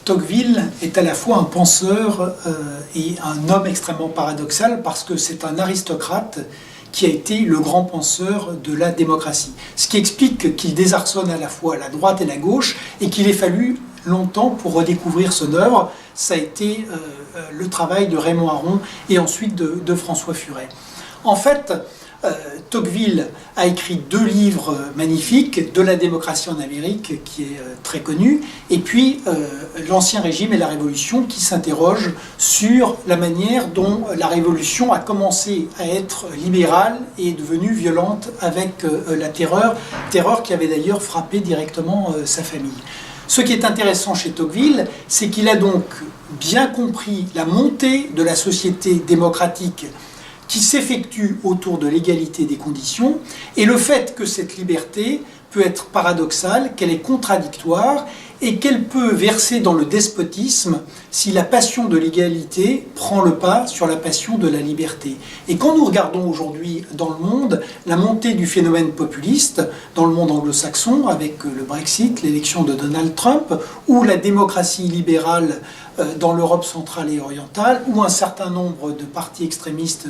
Tocqueville est à la fois un penseur et un homme extrêmement paradoxal parce que c'est un aristocrate qui a été le grand penseur de la démocratie. Ce qui explique qu'il désarçonne à la fois la droite et la gauche et qu'il ait fallu longtemps pour redécouvrir son œuvre. Ça a été le travail de Raymond Aron et ensuite de François Furet. En fait, Tocqueville a écrit 2 livres magnifiques, De la démocratie en Amérique, qui est très connu, et puis L'Ancien Régime et la Révolution, qui s'interroge sur la manière dont la Révolution a commencé à être libérale et est devenue violente avec la terreur qui avait d'ailleurs frappé directement sa famille. Ce qui est intéressant chez Tocqueville, c'est qu'il a donc bien compris la montée de la société démocratique qui s'effectue autour de l'égalité des conditions, et le fait que cette liberté peut être paradoxale, qu'elle est contradictoire, et qu'elle peut verser dans le despotisme si la passion de l'égalité prend le pas sur la passion de la liberté. Et quand nous regardons aujourd'hui dans le monde la montée du phénomène populiste, dans le monde anglo-saxon, avec le Brexit, l'élection de Donald Trump, ou la démocratie libérale dans l'Europe centrale et orientale, ou un certain nombre de partis extrémistes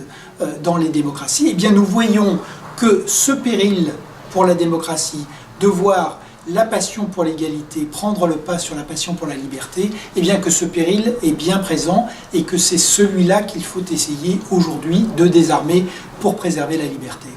dans les démocraties, eh bien nous voyons que ce péril pour la démocratie, de voir la passion pour l'égalité prendre le pas sur la passion pour la liberté, et bien que ce péril est bien présent et que c'est celui-là qu'il faut essayer aujourd'hui de désarmer pour préserver la liberté.